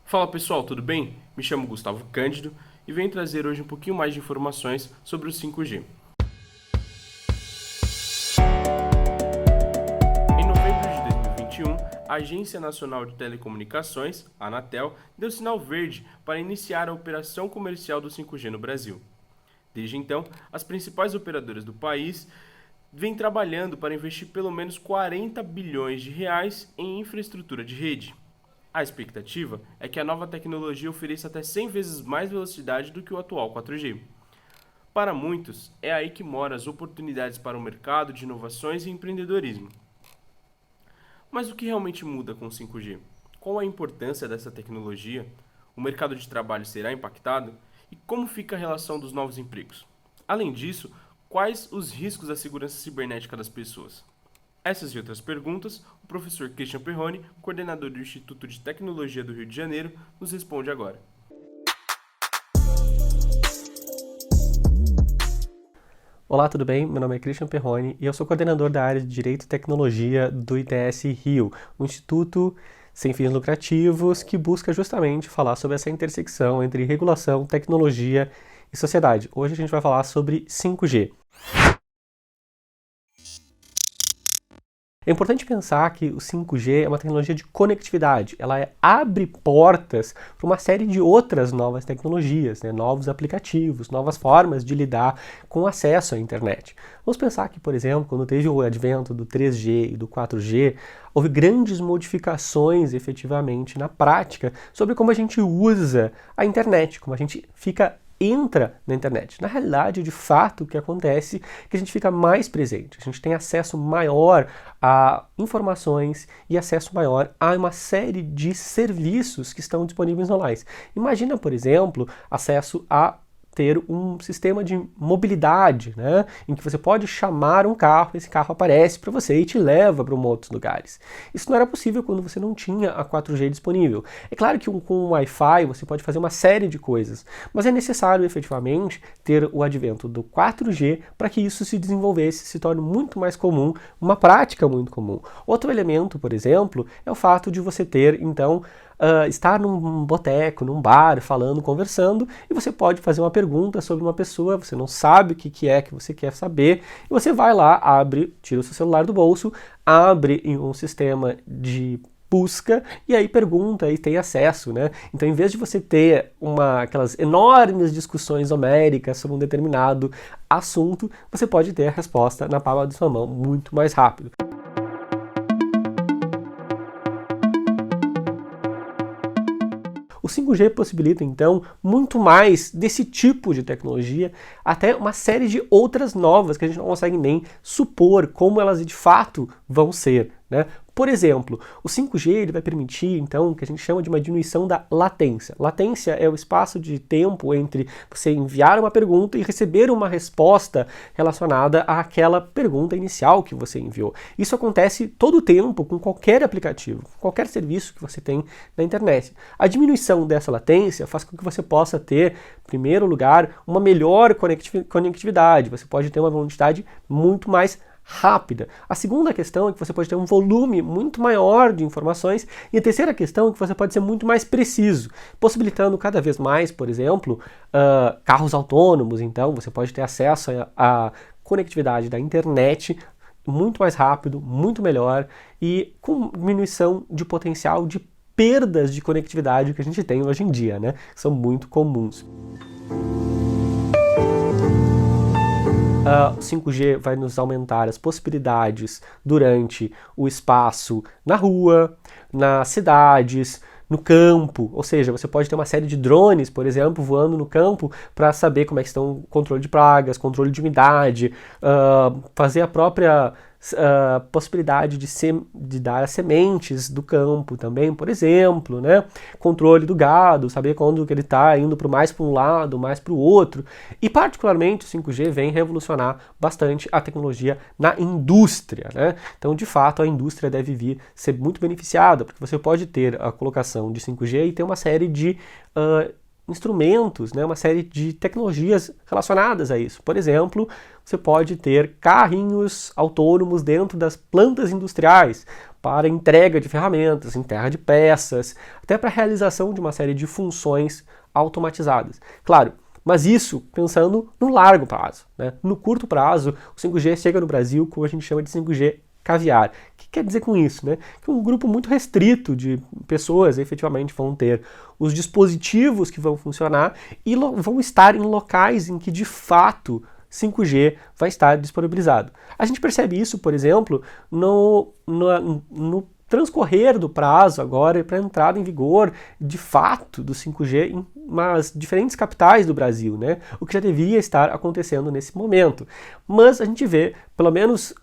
Fala pessoal, tudo bem? Me chamo Gustavo Cândido e venho trazer hoje um pouquinho mais de informações sobre o 5G. Em novembro de 2021, a Agência Nacional de Telecomunicações, a Anatel, deu sinal verde para iniciar a operação comercial do 5G no Brasil. Desde então, as principais operadoras do país vêm trabalhando para investir pelo menos 40 bilhões de reais em infraestrutura de rede. A expectativa é que a nova tecnologia ofereça até 100 vezes mais velocidade do que o atual 4G. Para muitos, é aí que moram as oportunidades para o mercado de inovações e empreendedorismo. Mas o que realmente muda com o 5G? Qual a importância dessa tecnologia? O mercado de trabalho será impactado? E como fica a relação dos novos empregos? Além disso, quais os riscos à segurança cibernética das pessoas? Essas e outras perguntas, o professor Christian Perrone, coordenador do Instituto de Tecnologia do Rio de Janeiro, nos responde agora. Olá, tudo bem? Meu nome é Christian Perrone e eu sou coordenador da área de Direito e Tecnologia do ITS Rio, um instituto sem fins lucrativos que busca justamente falar sobre essa intersecção entre regulação, tecnologia e sociedade. Hoje a gente vai falar sobre 5G. É importante pensar que o 5G é uma tecnologia de conectividade. Ela abre portas para uma série de outras novas tecnologias, novos aplicativos, novas formas de lidar com o acesso à internet. Vamos pensar que, por exemplo, quando teve o advento do 3G e do 4G, houve grandes modificações efetivamente na prática sobre como a gente usa a internet, como a gente entra na internet. Na realidade, de fato, o que acontece é que a gente fica mais presente, a gente tem acesso maior a informações e acesso maior a uma série de serviços que estão disponíveis online. Imagina, por exemplo, acesso a ter um sistema de mobilidade, em que você pode chamar um carro, esse carro aparece para você e te leva para outros lugares. Isso não era possível quando você não tinha a 4G disponível. É claro que com o Wi-Fi você pode fazer uma série de coisas, mas é necessário efetivamente ter o advento do 4G para que isso se desenvolvesse, se torne muito mais comum, uma prática muito comum. Outro elemento, por exemplo, é o fato de você ter, então, estar num boteco, num bar, falando, conversando, e você pode fazer uma pergunta sobre uma pessoa, você não sabe o que é que você quer saber, e você vai lá, abre, tira o seu celular do bolso, abre em um sistema de busca e aí pergunta e tem acesso, Então, em vez de você ter aquelas enormes discussões homéricas sobre um determinado assunto, você pode ter a resposta na palma de sua mão muito mais rápido. O 5G possibilita, então, muito mais desse tipo de tecnologia, até uma série de outras novas que a gente não consegue nem supor como elas de fato vão ser, Por exemplo, o 5G ele vai permitir, então, o que a gente chama de uma diminuição da latência. Latência é o espaço de tempo entre você enviar uma pergunta e receber uma resposta relacionada àquela pergunta inicial que você enviou. Isso acontece todo o tempo com qualquer aplicativo, qualquer serviço que você tem na internet. A diminuição dessa latência faz com que você possa ter, em primeiro lugar, uma melhor conectividade. Você pode ter uma velocidade muito mais rápida. A segunda questão é que você pode ter um volume muito maior de informações e a terceira questão é que você pode ser muito mais preciso, possibilitando cada vez mais, por exemplo, carros autônomos. Então você pode ter acesso à conectividade da internet muito mais rápido, muito melhor e com diminuição de potencial de perdas de conectividade que a gente tem hoje em dia, São muito comuns. O 5G vai nos aumentar as possibilidades durante o espaço na rua, nas cidades, no campo, ou seja, você pode ter uma série de drones, por exemplo, voando no campo para saber como é que estão o controle de pragas, controle de umidade, fazer a própria possibilidade de dar as sementes do campo também, por exemplo, Controle do gado, saber quando que ele está indo mais para um lado, mais para o outro. E particularmente o 5G vem revolucionar bastante a tecnologia na indústria, Então, de fato, a indústria deve vir ser muito beneficiada, porque você pode ter a colocação de 5G e ter uma série de instrumentos, uma série de tecnologias relacionadas a isso. Por exemplo, você pode ter carrinhos autônomos dentro das plantas industriais para entrega de ferramentas, entrega de peças, até para a realização de uma série de funções automatizadas. Claro, mas isso pensando no largo prazo, né? No curto prazo, o 5G chega no Brasil com o que a gente chama de 5G caviar. O que quer dizer com isso, né? Que um grupo muito restrito de pessoas efetivamente vão ter os dispositivos que vão funcionar e vão estar em locais em que de fato 5G vai estar disponibilizado. A gente percebe isso, por exemplo, no transcorrer do prazo agora para a entrada em vigor de fato do 5G em umas diferentes capitais do Brasil, né? O que já devia estar acontecendo nesse momento. Mas a gente vê, pelo menos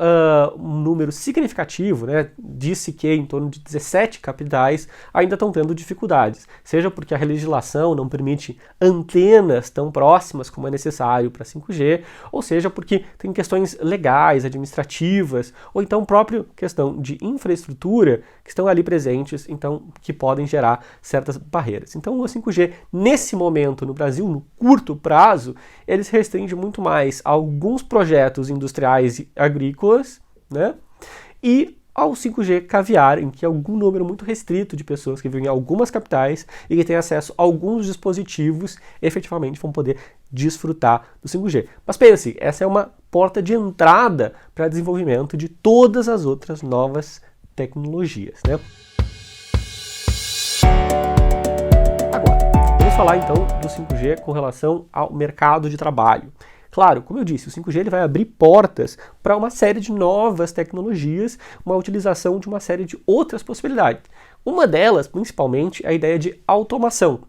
um número significativo, né? Disse que em torno de 17 capitais ainda estão tendo dificuldades, seja porque a legislação não permite antenas tão próximas como é necessário para 5G, ou seja porque tem questões legais, administrativas, ou então própria questão de infraestrutura que estão ali presentes, então que podem gerar certas barreiras. Então o 5G nesse momento no Brasil, no curto prazo, ele se restringe muito mais a alguns projetos industriais e agrícolas, né? E ao 5G caviar, em que algum número muito restrito de pessoas que vivem em algumas capitais e que têm acesso a alguns dispositivos efetivamente vão poder desfrutar do 5G. Mas pense, essa é uma porta de entrada para desenvolvimento de todas as outras novas tecnologias, né? Agora, vamos falar então do 5G com relação ao mercado de trabalho. Claro, como eu disse, o 5G ele vai abrir portas para uma série de novas tecnologias, uma utilização de uma série de outras possibilidades. Uma delas, principalmente, é a ideia de automação.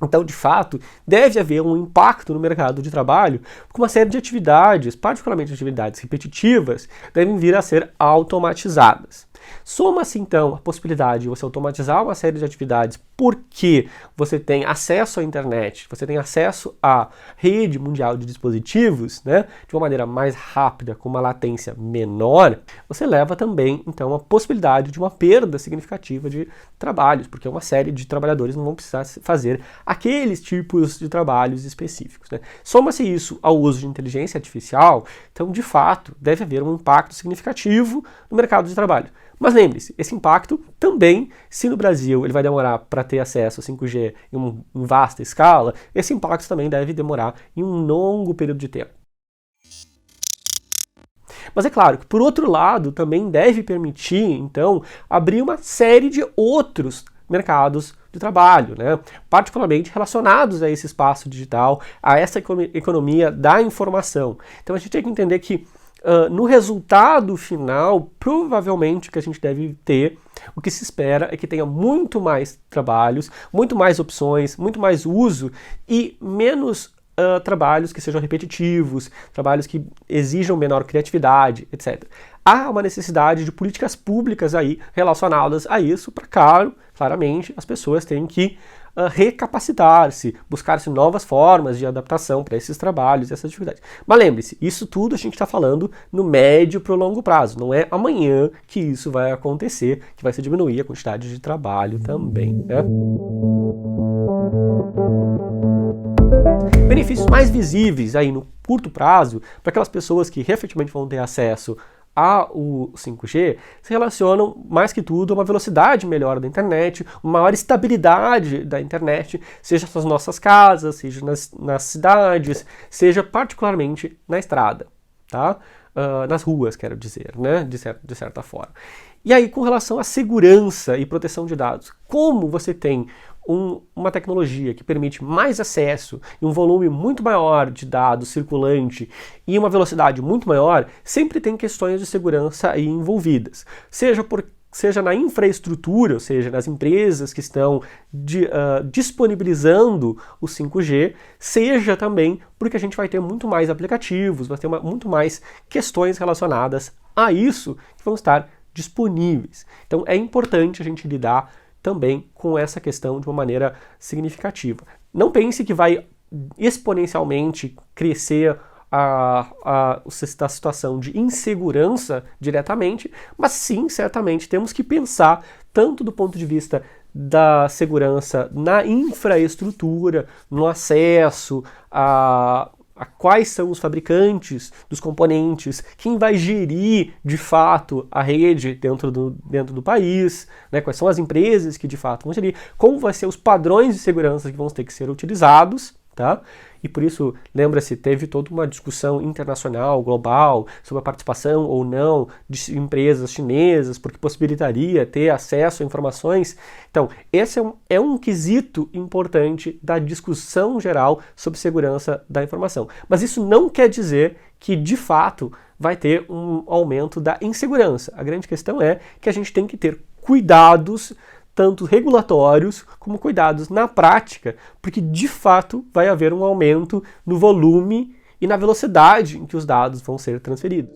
Então, de fato, deve haver um impacto no mercado de trabalho, porque uma série de atividades, particularmente atividades repetitivas, devem vir a ser automatizadas. Soma-se, então, a possibilidade de você automatizar uma série de atividades porque você tem acesso à internet, você tem acesso à rede mundial de dispositivos, né, de uma maneira mais rápida, com uma latência menor, você leva também, então, a possibilidade de uma perda significativa de trabalhos, porque uma série de trabalhadores não vão precisar fazer aqueles tipos de trabalhos específicos, né. Soma-se isso ao uso de inteligência artificial, então, de fato, deve haver um impacto significativo no mercado de trabalho. Mas lembre-se, esse impacto também, se no Brasil ele vai demorar para ter acesso a 5G em vasta escala, esse impacto também deve demorar em um longo período de tempo. Mas é claro que, por outro lado, também deve permitir, então, abrir uma série de outros mercados de trabalho, né? Particularmente relacionados a esse espaço digital, a essa economia da informação. Então a gente tem que entender que no resultado final, provavelmente o que a gente deve ter, o que se espera é que tenha muito mais trabalhos, muito mais opções, muito mais uso e menos trabalhos que sejam repetitivos, trabalhos que exijam menor criatividade, etc. Há uma necessidade de políticas públicas aí relacionadas a isso, para, claramente, as pessoas têm que recapacitar-se, buscar-se novas formas de adaptação para esses trabalhos e essas dificuldades. Mas lembre-se, isso tudo a gente está falando no médio para o longo prazo, não é amanhã que isso vai acontecer, que vai se diminuir a quantidade de trabalho também, né? Benefícios mais visíveis aí no curto prazo, para aquelas pessoas que efetivamente vão ter acesso ao 5G, se relacionam mais que tudo a uma velocidade melhor da internet, uma maior estabilidade da internet, seja nas nossas casas, seja nas cidades, seja particularmente na estrada, tá? Nas ruas, quero dizer, né? De certa forma. E aí, com relação à segurança e proteção de dados, como você tem uma tecnologia que permite mais acesso e um volume muito maior de dados circulante e uma velocidade muito maior, sempre tem questões de segurança aí envolvidas. Seja na infraestrutura, ou seja, nas empresas que estão disponibilizando o 5G, seja também porque a gente vai ter muito mais aplicativos, vai ter muito mais questões relacionadas a isso que vão estar disponíveis. Então é importante a gente lidar também com essa questão de uma maneira significativa. Não pense que vai exponencialmente crescer a situação de insegurança diretamente, mas sim, certamente, temos que pensar tanto do ponto de vista da segurança na infraestrutura, no acesso a quais são os fabricantes dos componentes, quem vai gerir de fato a rede dentro do país, né? Quais são as empresas que de fato vão gerir, como vão ser os padrões de segurança que vão ter que ser utilizados, tá? E por isso, lembra-se, teve toda uma discussão internacional, global, sobre a participação ou não de empresas chinesas, porque possibilitaria ter acesso a informações. Então, esse é um quesito importante da discussão geral sobre segurança da informação. Mas isso não quer dizer que, de fato, vai ter um aumento da insegurança. A grande questão é que a gente tem que ter cuidados tanto regulatórios como cuidados na prática, porque de fato vai haver um aumento no volume e na velocidade em que os dados vão ser transferidos.